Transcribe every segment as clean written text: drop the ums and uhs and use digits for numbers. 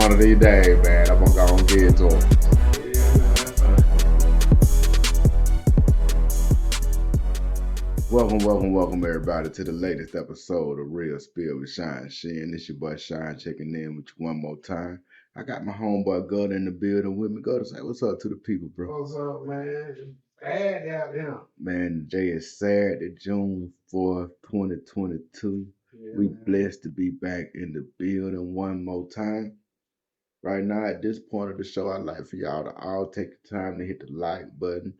One of these days, man, I'm gonna go and get it to him. Welcome, everybody, to the latest episode of Real Spill with Shyne. This your boy Shyne checking in with you one more time. I got my homeboy Gutta in the building with me. Gutta, say what's up to the people, bro. What's up, man? Bad out there. Man, today is Saturday, June 4th, 2022. We blessed to be back in the building one more time. Right now, at this point of the show, I'd like for y'all to all take the time to hit the like button,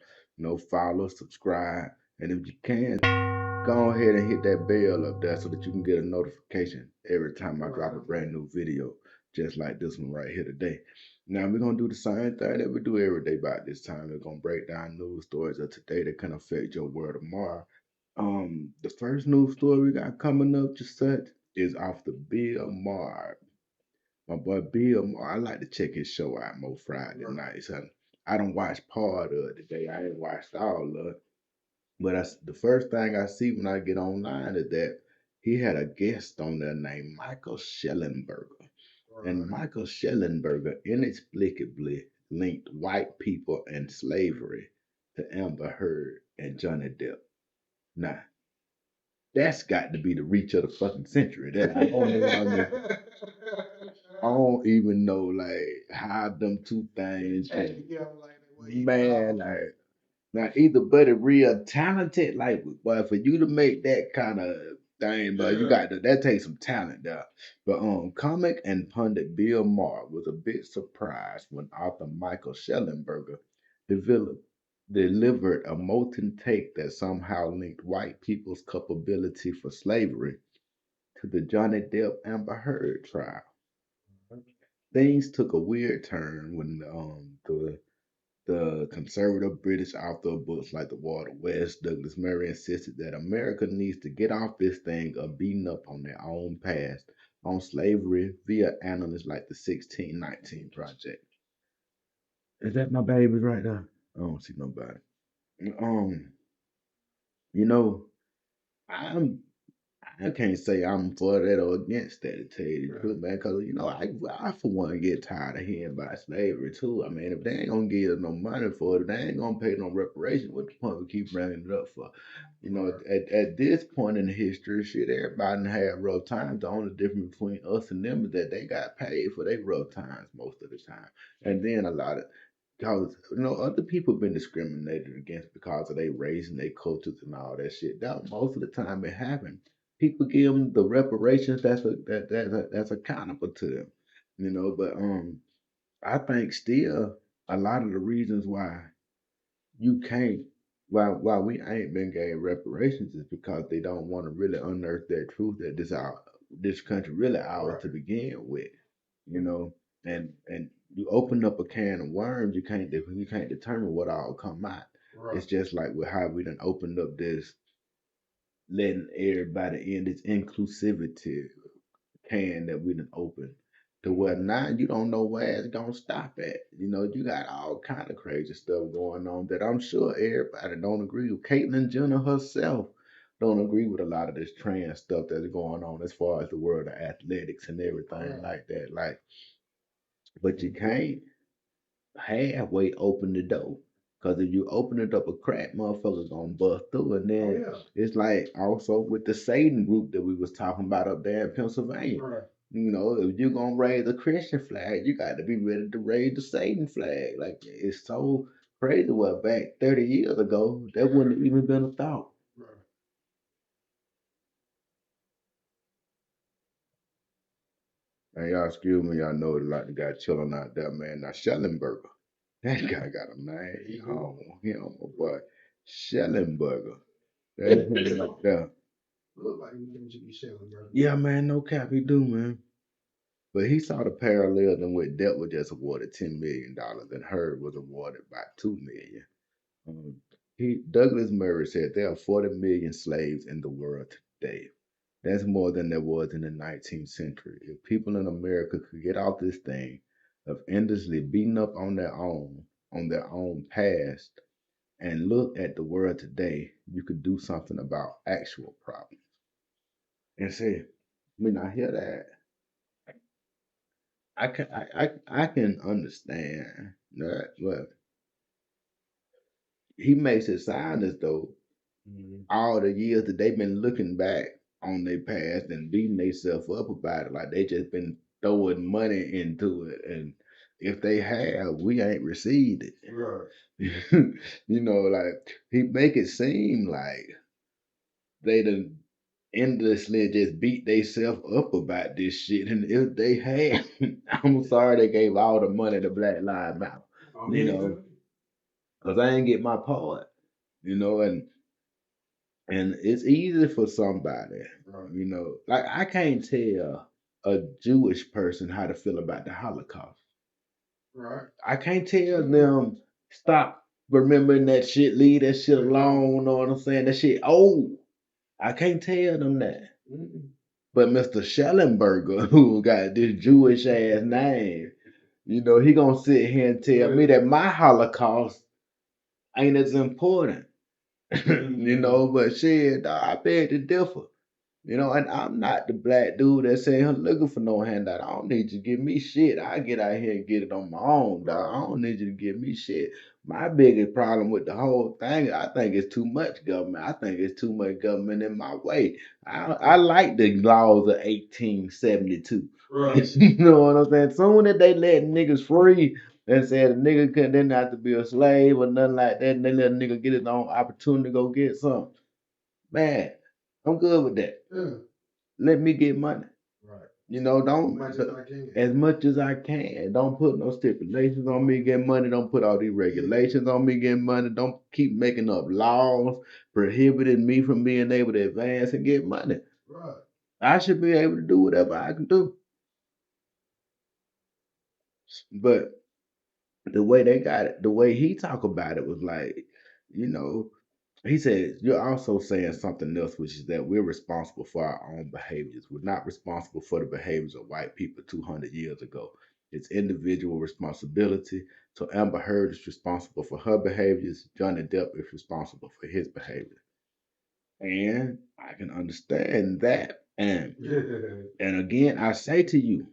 follow, subscribe, and if you can, go ahead and hit that bell up there so that you can get a notification every time I drop a brand new video, just like this one right here today. Now, we're going to do the same thing that we do every day about this time. We're going to break down news stories of today that can affect your world tomorrow. The first news story we got coming up just such is off the Bill Maher. My boy Bill Maher, I like to check his show out more Friday nights. I don't watch part of it today. I ain't watched all of it. But the first thing I see when I get online is that he had a guest on there named Michael Schellenberger. And Michael Schellenberger inexplicably linked white people and slavery to Amber Heard and Johnny Depp. Now, that's got to be the reach of the fucking century. I don't even know like how them two things can, man, like now either buddy real talented, like but for you to make that kind of thing, but you got to that takes some talent there. But comic and pundit Bill Maher was a bit surprised when author Michael Schellenberger delivered a molten take that somehow linked white people's culpability for slavery to the Johnny Depp Amber Heard trial. Things took a weird turn when the conservative British author of books like The Water West, Douglas Murray, insisted that America needs to get off this thing of beating up on their own past on slavery via analysts like the 1619 Project. Is that my babies right there? I don't see nobody. Um, you know, I'm I can't say I'm for that or against that to tell you the truth, man. Because I for one get tired of hearing about slavery too. I mean, if they ain't gonna give us no money for it, if they ain't gonna pay no reparation, what the point we keep bringing it up for? At this point in history, shit, everybody done had rough times. The only difference between us and them is that they got paid for their rough times most of the time, and then a lot of because other people been discriminated against because of their race and their cultures and all that shit. That most of the time it happened. People give them the reparations that's accountable to them, But I think still a lot of the reasons why you can't why we ain't been getting reparations is because they don't want to really unearth that truth that this country really ours to begin with, you know, and you open up a can of worms, you can't determine what all come out. It's just like with how we done opened up this letting everybody in, this inclusivity can that we done opened to where now you don't know where it's gonna stop at. You got all kind of crazy stuff going on that I'm sure everybody don't agree with. Caitlyn Jenner herself don't agree with a lot of this trans stuff that's going on as far as the world of athletics and everything like that. Like, but you can't halfway open the door. Cause if you open it up a crack, motherfuckers gonna bust through. And then it's like also with the Satan group that we was talking about up there in Pennsylvania. Right. If you're gonna raise a Christian flag, you got to be ready to raise the Satan flag. Like it's so crazy. Well, back 30 years ago, that wouldn't have even been a thought. And y'all excuse me, y'all know like the guy chilling out there, man. Now Schellenberger. That guy got a name. Oh, him, my boy. Schellenberger. That's him like that. Look like you should be selling, bro. Yeah, man, no cap, he do, man. But he saw the parallels in which Depp was just awarded $10 million and Heard was awarded by $2 million. Douglas Murray said there are 40 million slaves in the world today. That's more than there was in the 19th century. If people in America could get off this thing of endlessly beating up on their own past, and look at the world today, you could do something about actual problems. And see, when I hear that, I can understand that, but he makes it sound as though all the years that they've been looking back on their past and beating themselves up about it, like they just been throwing money into it, and if they have, we ain't received it. Right. Like he make it seem like they done endlessly just beat themselves up about this shit, and if they had, I'm sorry they gave all the money to Black Lives Matter, Oh, you yeah. know, because I ain't get my part, and it's easy for somebody, Right. like I can't tell a Jewish person how to feel about the Holocaust. Right. I can't tell them stop remembering that shit, leave that shit alone. Know what I'm saying? That shit old. I can't tell them that. But Mr. Schellenberger, who got this Jewish ass name, he gonna sit here and tell me that my Holocaust ain't as important. But shit, I beg to differ. And I'm not the black dude that's saying I'm looking for no handout. I don't need you to give me shit. I get out here and get it on my own, dog. I don't need you to give me shit. My biggest problem with the whole thing, I think it's too much government. I think it's too much government in my way. I like the laws of 1872. Right. You know what I'm saying? Soon as they let niggas free and said a nigga didn't have to be a slave or nothing like that, and they let a nigga get his own opportunity to go get something. Man, I'm good with that. Yeah. Let me get money. Right. Don't Much as I can. as much as I can. Don't put no stipulations on me getting money. Don't put all these regulations on me getting money. Don't keep making up laws prohibiting me from being able to advance and get money. Right. I should be able to do whatever I can do. But the way they got it, the way he talk about it was like, you know, he said, you're also saying something else, which is that we're responsible for our own behaviors. We're not responsible for the behaviors of white people 200 years ago. It's individual responsibility. So Amber Heard is responsible for her behaviors. Johnny Depp is responsible for his behavior. And I can understand that. And again, I say to you,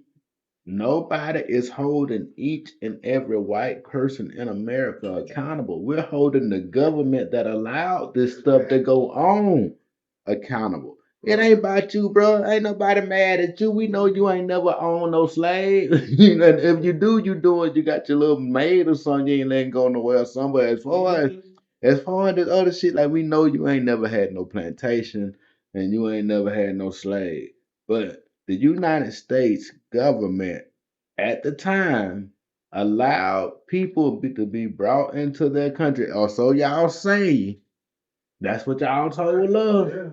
nobody is holding each and every white person in America accountable. We're holding the government that allowed this stuff to go on accountable. It ain't about you, bro. Ain't nobody mad at you. We know you ain't never owned no slave. And if you do, you do it. You got your little maid or something. You ain't letting go nowhere. Somewhere as far as this other shit, like we know you ain't never had no plantation and you ain't never had no slave. But the United States government at the time allowed people to be brought into their country. Or so y'all say. That's what y'all told us. Yeah.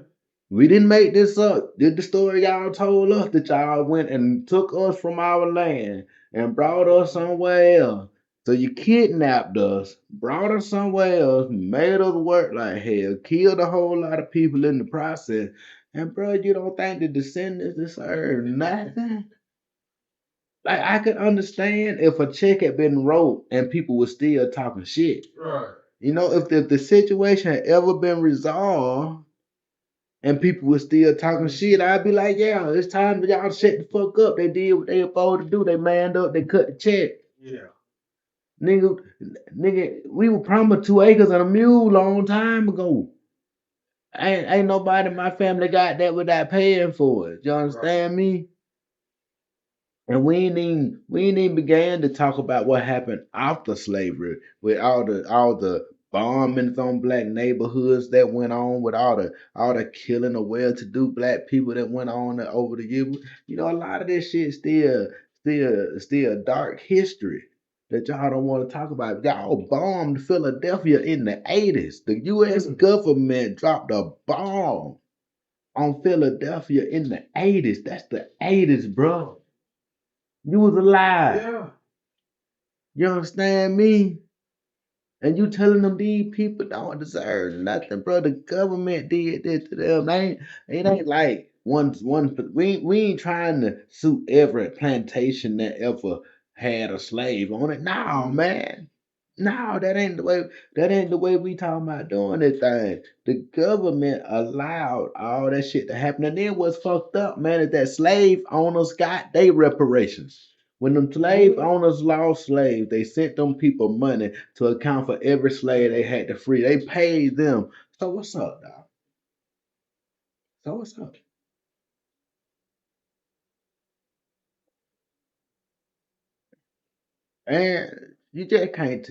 We didn't make this up. Did the story y'all told us that y'all went and took us from our land and brought us somewhere else. So you kidnapped us, brought us somewhere else, made us work like hell, killed a whole lot of people in the process. And bro, you don't think the descendants deserve nothing? Like I could understand if a check had been wrote and people were still talking shit. Right. If the situation had ever been resolved and people were still talking shit, I'd be like, yeah, it's time for y'all to shut the fuck up. They did what they were supposed to do. They manned up, they cut the check. Yeah. Nigga, nigga, we were promised 2 acres and a mule long time ago. Ain't nobody in my family got that without paying for it. You understand me? And we ain't even began to talk about what happened after slavery with all the bombings on black neighborhoods that went on, with all the killing of well-to-do black people that went on over the years. A lot of this shit still dark history that y'all don't want to talk about. Y'all bombed Philadelphia in the 80s. The US government dropped a bomb on Philadelphia in the 80s. That's the 80s, bro. You was alive. Yeah. You understand me? And you telling them these people don't deserve nothing, bro. The government did this to them. It ain't like one. We ain't trying to sue every plantation that ever had a slave on it. No, man. No, that ain't the way. That ain't the way we talking about doing this thing. The government allowed all that shit to happen, and then what's fucked up, man, is that slave owners got their reparations. When them slave owners lost slaves, they sent them people money to account for every slave they had to free. They paid them. So what's up, dog? So what's up? And you can't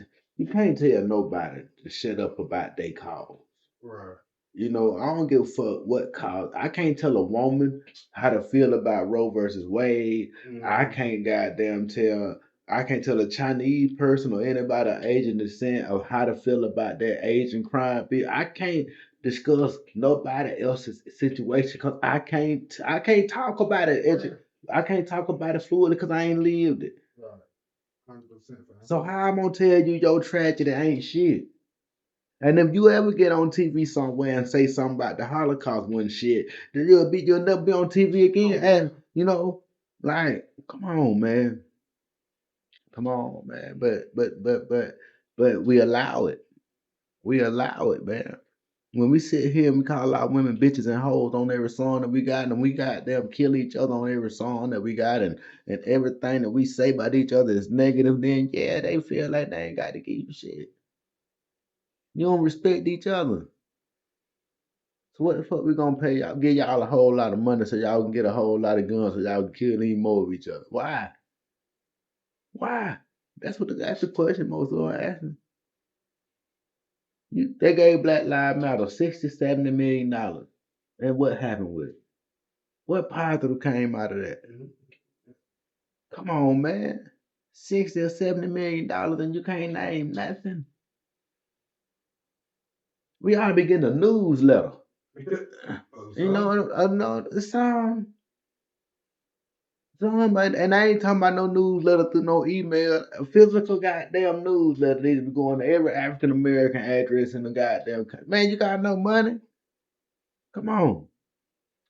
tell nobody to shut up about their cause. Right. You know, I don't give a fuck what cause. I can't tell a woman how to feel about Roe versus Wade. I can't goddamn tell. I can't tell a Chinese person or anybody of Asian descent of how to feel about their Asian crime bill. I can't discuss nobody else's situation because I can't. I can't talk about it. I can't talk about it fluidly because I ain't lived it. Right. 100%. So how I'm gonna tell you your tragedy ain't shit? And if you ever get on TV somewhere and say something about the Holocaust when shit, then you'll never be on TV again. And you know, like, come on, man. Come on, man. But we allow it. We allow it, man. When we sit here and we call our women bitches and hoes on every song that we got, and we got them kill each other on every song that we got, and everything that we say about each other is negative, then yeah, they feel like they ain't got to give you shit. You don't respect each other. So what the fuck we gonna pay y'all? Give y'all a whole lot of money so y'all can get a whole lot of guns so y'all can kill even more of each other. Why? Why? That's the question most of them are asking. They gave Black Lives Matter 60, $70 million. And what happened with it? What positive came out of that? Come on, man. 60 or $70 million and you can't name nothing. We ought to be getting a newsletter. You know, and I ain't talking about no newsletter through no email. A physical goddamn newsletter needs to be going to every African American address in the goddamn country. Man, you got no money? Come on.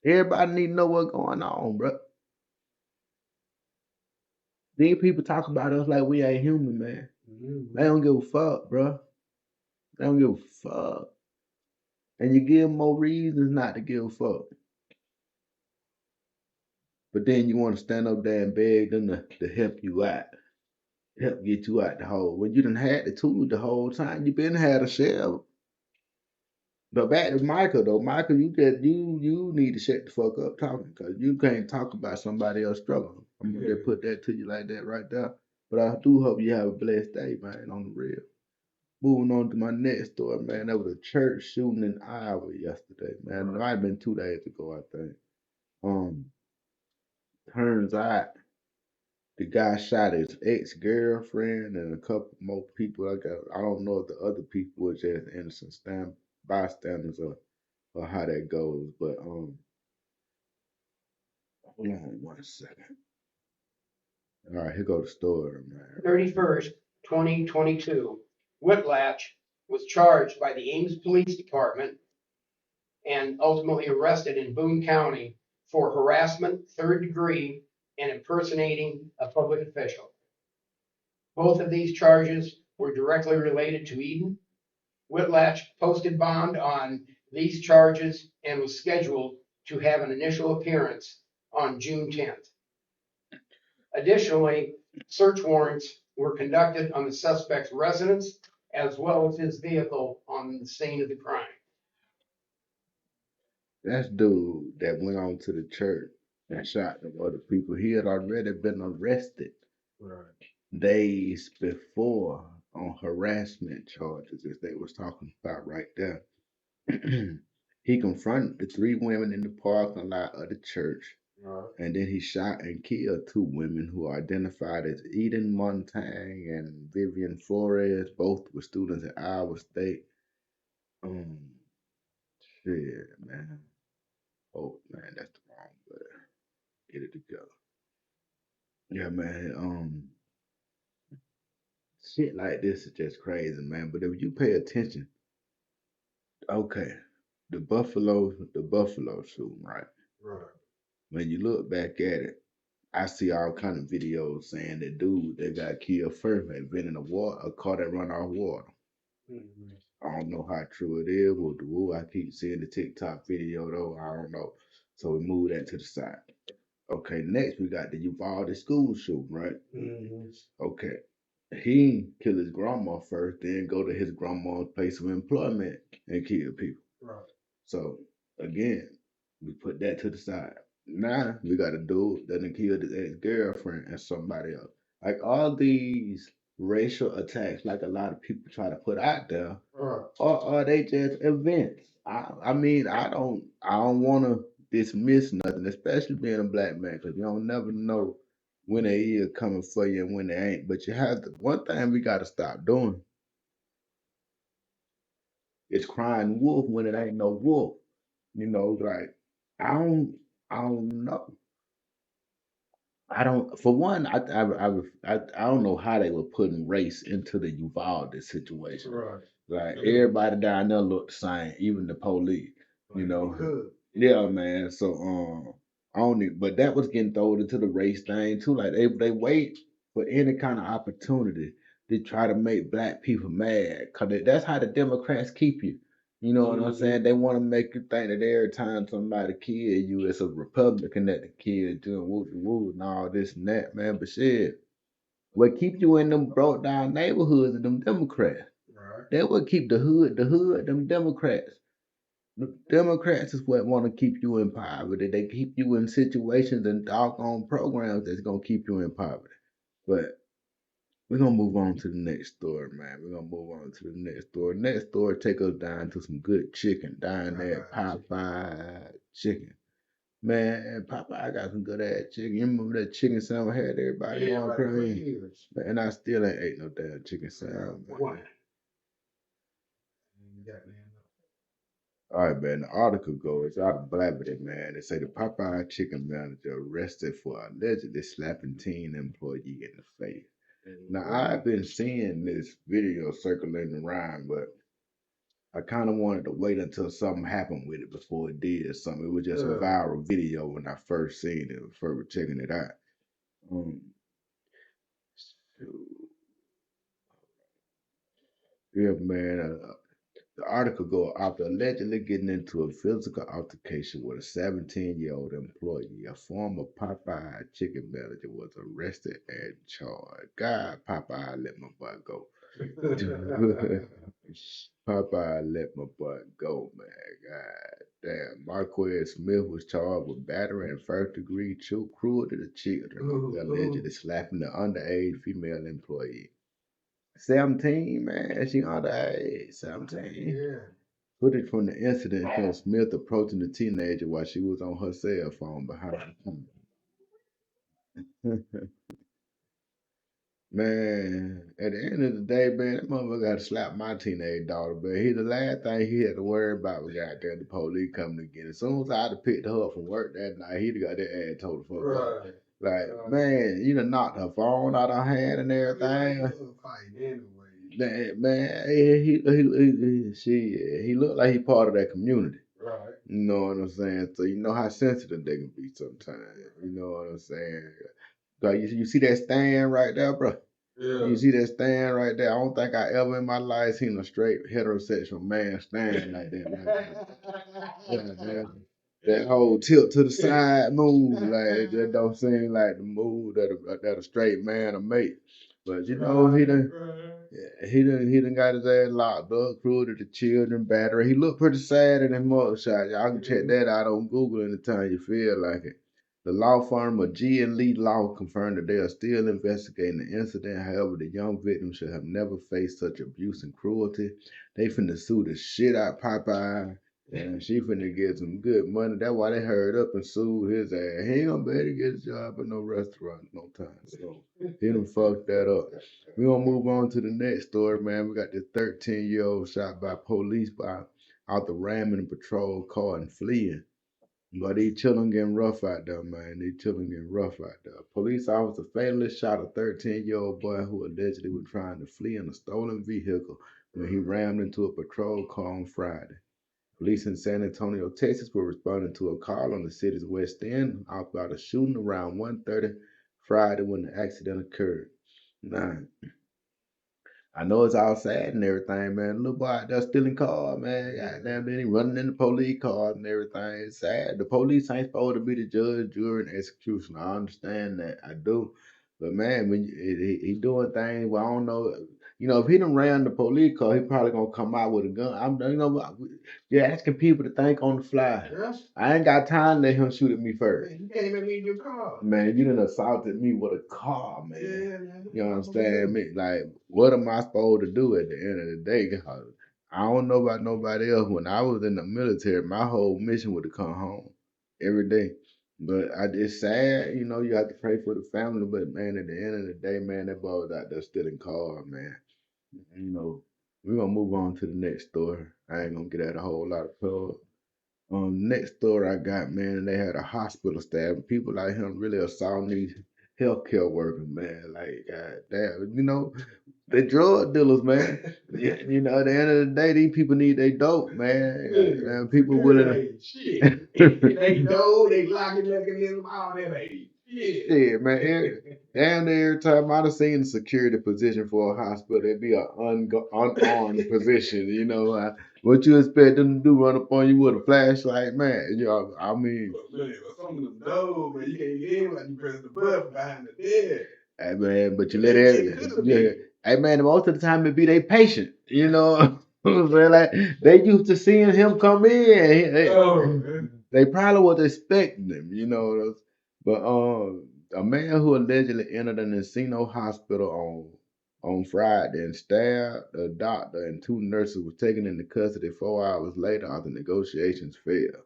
Everybody need to know what's going on, bro. These people talk about us like we ain't human, man. They don't give a fuck, bro. They don't give a fuck. And you give them more reasons not to give a fuck. But then you want to stand up there and beg them to help you out. Help get you out the hole. When you done had the tools the whole time, you been had a shell. But back to Michael though, Michael, you need to shut the fuck up talking because you can't talk about somebody else struggling. I'm gonna just put that to you like that right there. But I do hope you have a blessed day, man, on the real. Moving on to my next story, man. That was a church shooting in Iowa yesterday, man. It might have been 2 days ago, I think. Um, turns out the guy shot his ex-girlfriend and a couple more people. I don't know if the other people were just innocent bystanders or how that goes. But hold on 1 second. All right, here goes the story, man. 31st, 2022, Whitlatch was charged by the Ames Police Department and ultimately arrested in Boone County for harassment, third degree, and impersonating a public official. Both of these charges were directly related to Eden. Whitlatch posted bond on these charges and was scheduled to have an initial appearance on June 10th. Additionally, search warrants were conducted on the suspect's residence as well as his vehicle on the scene of the crime. That's dude that went on to the church and shot them other people. He had already been arrested days before on harassment charges, as they was talking about right there. He confronted the three women in the parking lot of the church, and then he shot and killed two women who are identified as Eden Montang and Vivian Flores. Both were students at Iowa State. Um, shit, man. Oh man, that's the wrong word. Get it together. Yeah, man. Shit like this is just crazy, man. But if you pay attention, okay, the Buffalo shooting, right? Right. When you look back at it, I see all kind of videos saying that dude that got killed first had been in a car that run off water. I don't know how true it is. I keep seeing the TikTok video though. I don't know. So we move that to the side. Okay, next we got the Uvalde school shooting, right? Mhm. Okay. He kill his grandma first, then go to his grandma's place of employment and kill people. Right. So again, we put that to the side. Now we got a dude that done killed his ex-girlfriend and somebody else. Like all these racial attacks, like a lot of people try to put out there, Right. or are they just events? I mean, I don't want to dismiss nothing, especially being a black man, because you don't never know when they is coming for you and when they ain't. But you have to. One thing we got to stop doing is crying wolf when it ain't no wolf. You know, like I don't, I don't know. I don't. For one, I don't know how they were putting race into the Uvalde situation. Right. Like Yeah. everybody down there looked the same, even the police. You Like know. they could. Yeah, man. So I don't need, but that was getting thrown into the race thing too. Like they wait for any kind of opportunity to try to make black people mad, cause that's how the Democrats keep you. You know what I'm saying? They want to make you think that every time somebody kill you, it's a Republican that the kid doing woo woo and all this and that, man. But shit, what keep you in them broke down neighborhoods are them Democrats. Right. That what keep the hood, them Democrats. The Democrats is what want to keep you in poverty. They keep you in situations and doggone programs that's gonna keep you in poverty. But we're gonna move on to the next story, man. We're gonna move on to the next story. Next story take us down to some good chicken down there at Popeye chicken. Man, Popeye got some good ass chicken. You remember that chicken sandwich had everybody Yeah, going like for crazy? years. Man, I still ain't ate no damn chicken I got sandwich, one. man. And got me All right, man. The article goes out of Blabbity, man. They say the Popeye chicken manager arrested for allegedly slapping teen employee in the face. Now, I've been seeing this video circulating around, but I kind of wanted to wait until something happened with it before it did something. It was just a Yeah. viral video when I first seen it, first checking it out. Um, so, yeah, man. The article go after allegedly getting into a physical altercation with a 17-year-old employee, a former Popeye chicken manager was arrested and charged. God, Popeye let my butt go. Popeye let my butt go, man. God damn. Marquez Smith was charged with battery and first-degree cruelty to children, allegedly slapping the underage female employee. 17, man. She underage. 17. Yeah. Footage from the incident shows Smith approaching the teenager while she was on her cell phone behind him. Man, at the end of the day, man, that motherfucker got to slap my teenage daughter, but the last thing he had to worry about was goddamn the police coming to get it. As soon as I'd have picked her up from work that night, he'd have got that ass told the fuck up. Right. Like, man, you done knocked her phone out of her hand and everything. Fighting anyway. Man, he looked like he part of that community. Right. You know what I'm saying? So you know how sensitive they can be sometimes. You know what I'm saying? Like you see that stand right there, bro? Yeah. You see that stand right there? I don't think I ever in my life seen a straight heterosexual man stand like that. That whole tilt to the side move, like it just don't seem like the move that a straight man will make. But you know, he done got his ass locked up, cruelty to children, battery. He looked pretty sad in his mugshot. Y'all can check that out on Google anytime you feel like it. The law firm of G and Lee Law confirmed that they are still investigating the incident. However, the young victim should have never faced such abuse and cruelty. They finna sue the shit out Popeye. And she finna get some good money. That's why they hurried up and sued his ass. He ain't gonna be able to get a job at no restaurant no time. So he done fucked that up. We gonna move on to the next story, man. We got this 13-year-old shot by police by out the ramming a patrol car and fleeing. But these children getting rough out there, man. These children getting rough out there. Police officer fatally shot a 13-year-old boy who allegedly was trying to flee in a stolen vehicle when he rammed into a patrol car on Friday. Police in San Antonio, Texas were responding to a call on the city's west end about a shooting around 1:30 Friday when the accident occurred. Now, I know it's all sad and everything, man. Little boy out there stealing cars, man. Goddamn, then he running in the police cars and everything. It's sad. The police ain't supposed to be the judge, jury, and executioner. I understand that. I do. But man, when he doing things, well, I don't know. You know, if he done ran the police car, he probably gonna come out with a gun. You're asking people to think on the fly. Yes. I ain't got time to let him shoot at me first. Man, you can't even leave your car. Man, you done assaulted me with a car, man. Yeah, man. You understand me? Like, what am I supposed to do at the end of the day? 'Cause I don't know about nobody else. When I was in the military, my whole mission was to come home every day. But it's sad, you know, you have to pray for the family. But man, at the end of the day, man, that boy was out there stealing cars, man. You know, we're gonna move on to the next story. I ain't gonna get at a whole lot of color. Next story I got, man, they had a hospital staff. People like him really assaulting these healthcare workers, man. Like, God damn, you know, they drug dealers, man. Yeah, you know, at the end of the day, these people need their dope, man. And people willing to. Shit. They know they locking mechanism, all that ain't shit. Shit, man. Damn near every time I'd have seen a security position for a hospital, it'd be an unarmed position. You know, what you expect them to do? Run up on you with a flashlight, man? You know, I mean, Man, some of them dope, man. You can't get in like you press the button behind the desk. hey man, but you let every yeah. Hey man, most of the time it be they patient. You know, what I'm saying? Like they used to seeing him come in. They probably was expecting him. You know, but a man who allegedly entered an Encino hospital on Friday and stabbed a doctor and two nurses was taken into custody 4 hours later after negotiations failed.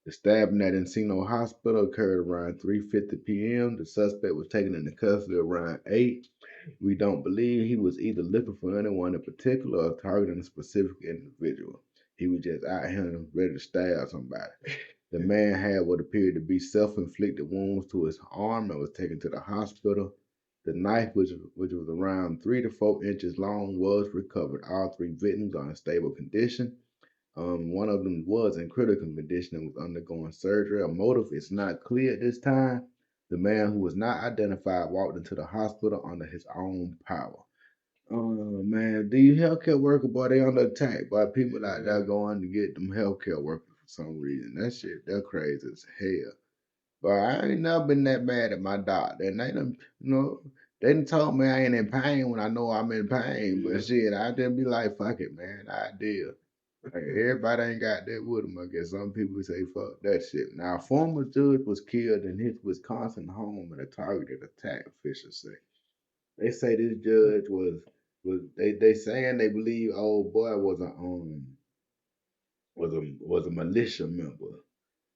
The stabbing at Encino Hospital occurred around 3:50 p.m. The suspect was taken into custody around 8. We don't believe he was either looking for anyone in particular or targeting a specific individual. He was just out here ready to stab somebody. The man had what appeared to be self-inflicted wounds to his arm and was taken to the hospital. The knife, which was around 3 to 4 inches long, was recovered. All three victims are in stable condition. One of them was in critical condition and was undergoing surgery. A motive is not clear at this time. The man who was not identified walked into the hospital under his own power. Oh man, these healthcare workers, boy, they under attack by people out there going to get them healthcare workers for some reason. That shit, they're crazy as hell. But I ain't never been that mad at my doctor. And they done, you know, they done told me I ain't in pain when I know I'm in pain. But shit, I just be like, fuck it, man. I deal. Like, everybody ain't got that with them. I guess some people say fuck that shit. Now, a former judge was killed in his Wisconsin home in a targeted attack, officials say. They say this judge was they saying they believe old boy was a militia member.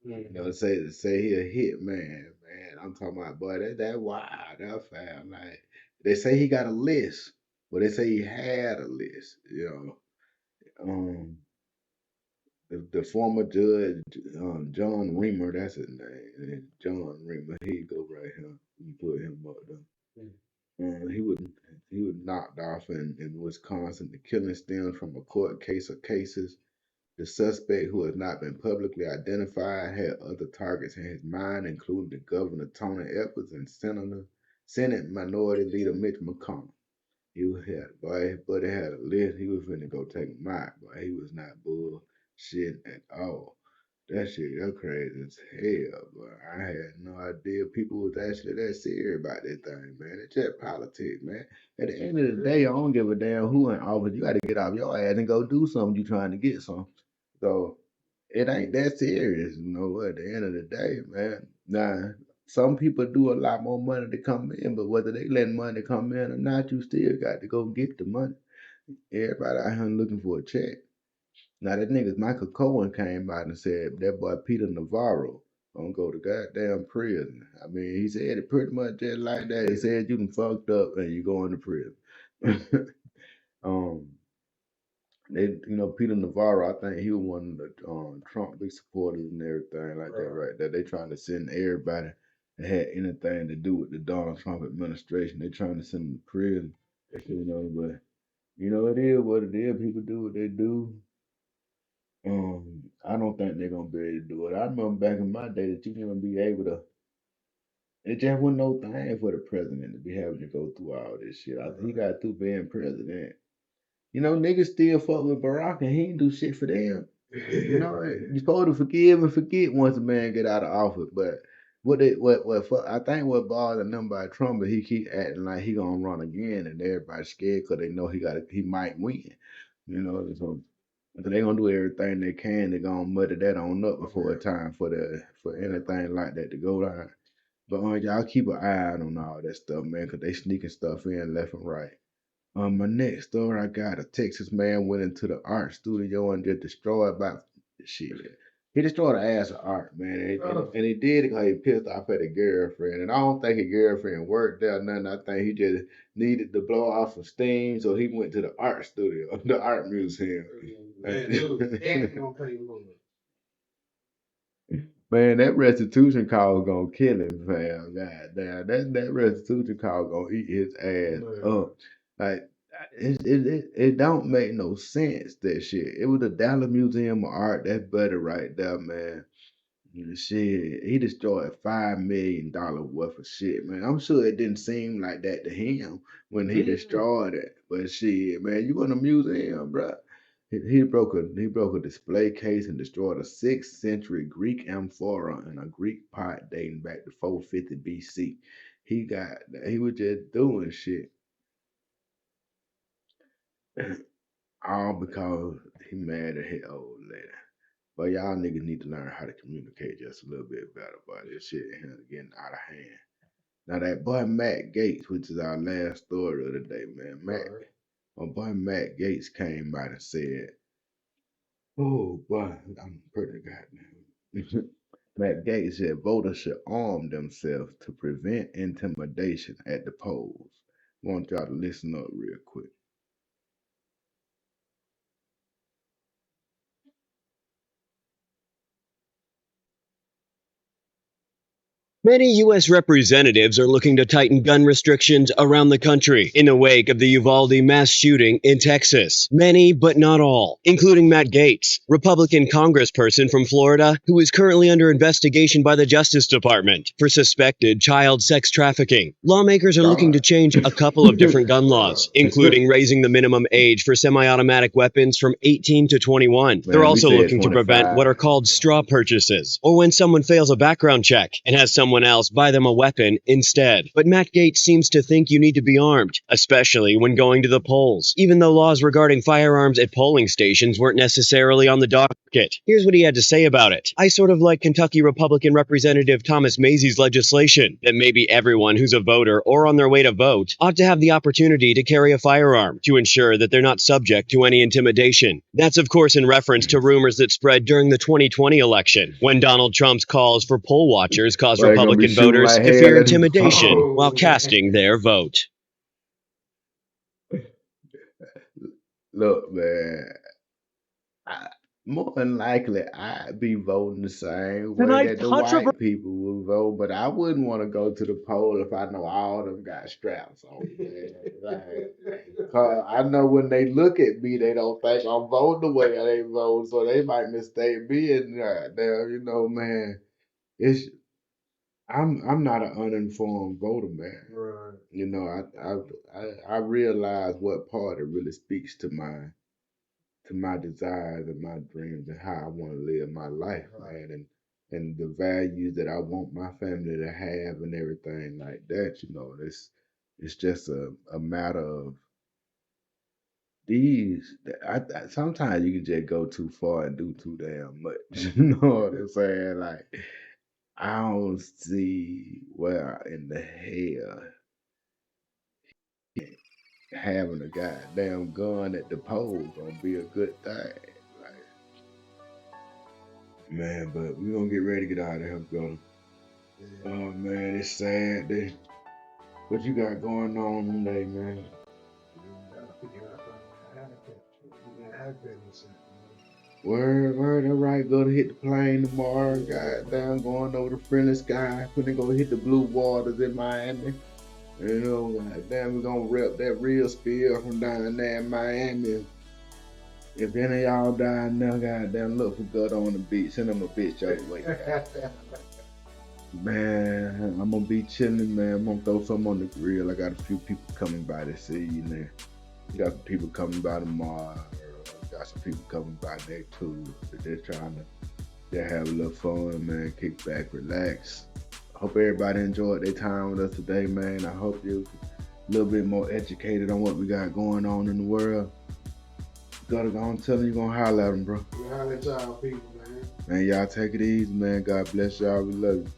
You know, say he a hit man, man. I'm talking about boy, that wild, that foul. Like they say he got a list. Well, they say he had a list, you know. Um the former judge, John Reamer, that's his name. John Reamer, he go right here. You put him up there. He was knocked off in Wisconsin. The killing stems from a court case of cases. The suspect, who has not been publicly identified, had other targets in his mind, including the Governor Tony Evers and Senate Minority Leader Mitch McConnell. He had boy, but he had a list. He was finna go take him out, but he was not bullshit at all. That shit, that crazy as hell, but I had no idea people was actually that serious about that thing, man. It's just politics, man. At the end of the day, I don't give a damn who in office. You got to get off your ass and go do something. You trying to get some, so it ain't that serious, you know. At the end of the day, man. Now, some people do a lot more money to come in, but whether they let money come in or not, you still got to go get the money. Everybody out here looking for a check. Now that nigga Michael Cohen came out and said that boy Peter Navarro gonna go to goddamn prison. I mean, he said it pretty much just like that. He said you done fucked up and you going to prison. um, Peter Navarro, I think he was one of the Trump big supporters and everything like that, right? That they trying to send everybody that had anything to do with the Donald Trump administration. They trying to send them to prison, But it is what it is. People do what they do. I don't think they're gonna be able to do it. I remember back in my day that you gonna be able to. It just wasn't no thing for the president to be having to go through all this shit. He got through being president. You know, niggas still fuck with Barack and he ain't do shit for them. You know, you supposed to forgive and forget once a man get out of office. But I think what bothers them by Trump is he keep acting like he gonna run again, and everybody's scared because they know he might win. You know, so they gonna do everything they can. They gonna muddy that on up before it's time for anything like that to go down. But y'all keep an eye on all that stuff, man, because they sneaking stuff in left and right. My next story, I got a Texas man went into the art studio and just destroyed about shit. He destroyed the ass of art, man, and he did it because he pissed off at a girlfriend. And I don't think his girlfriend worked there or nothing. I think he just needed to blow off some steam, so he went to the art studio, the art museum. Man, dude, that's gonna pay more. Man, that restitution call gonna kill him, fam. God damn, that restitution call gonna eat his ass up. Like it don't make no sense that shit. It was the Dallas Museum of Art. That's better right there, man. Shit, he destroyed $5 million worth of shit, man. I'm sure it didn't seem like that to him when he destroyed it. But shit, man, you in a museum, bro. He broke a display case and destroyed a 6th century Greek amphora and a Greek pot dating back to 450 BC. He was just doing shit all because he mad at his old lady. But y'all niggas need to learn how to communicate just a little bit better about this shit and getting out of hand. Now that boy Matt Gaetz, which is our last story of the day, man. My boy Matt Gaetz came out and said, "Oh boy, I'm pretty goddamn." Matt Gaetz said voters should arm themselves to prevent intimidation at the polls. I want y'all to listen up real quick. Many U.S. representatives are looking to tighten gun restrictions around the country in the wake of the Uvalde mass shooting in Texas. Many, but not all, including Matt Gaetz, Republican congressperson from Florida, who is currently under investigation by the Justice Department for suspected child sex trafficking. Lawmakers are looking to change a couple of different gun laws, including raising the minimum age for semi-automatic weapons from 18 to 21. They're Man, we also said looking to prevent 25. what are called straw purchases, or when someone fails a background check and has someone else buy them a weapon instead. But Matt Gaetz seems to think you need to be armed, especially when going to the polls, even though laws regarding firearms at polling stations weren't necessarily on the docket. Here's what he had to say about it. I sort of like Kentucky Republican Representative Thomas Mazzei's legislation that maybe everyone who's a voter or on their way to vote ought to have the opportunity to carry a firearm to ensure that they're not subject to any intimidation. That's of course in reference to rumors that spread during the 2020 election, when Donald Trump's calls for poll watchers caused Well, they gonna be Republican shooting voters like to hell fear at him. intimidation while casting their vote. Look, man. More than likely, I'd be voting the same way that the white people would vote, but I wouldn't want to go to the poll if I know all of them got straps on. Man. Like, 'cause I know when they look at me, they don't think I'm voting the way they vote, so they might mistake me and there. You know, man. It's I'm not an uninformed voter, man. Right. You know, I realize what party really speaks to my desires and my dreams and how I want to live my life, man, and the values that I want my family to have and everything like that. You know, it's just a matter of these. Sometimes you can just go too far and do too damn much. You know what I'm saying? Like I don't see where in the hell having a goddamn gun at the pole gonna be a good thing. Like, man, but we gonna get ready to get out of here, brother. Oh man, it's sad. What you got going on today, man? Word, all right, go to hit the plane tomorrow. Goddamn, going over the friendly sky. Finna go hit the blue waters in Miami. You know, goddamn, we're gonna rep that real spill from down there in Miami. If any of y'all down there, goddamn, look for Gut on the beach. Send them a bitch over way. Man, I'm gonna be chilling, man. I'm gonna throw something on the grill. I got a few people coming by this evening. Got some people coming by tomorrow. Got some people coming by next Tuesday. They're trying to have a little fun, man. Kick back, relax. Hope everybody enjoyed their time with us today, man. I hope you a little bit more educated on what we got going on in the world. Gotta go on telling you gonna holler at them, bro. We holler at y'all people, man. Man, y'all take it easy, man. God bless y'all. We love you.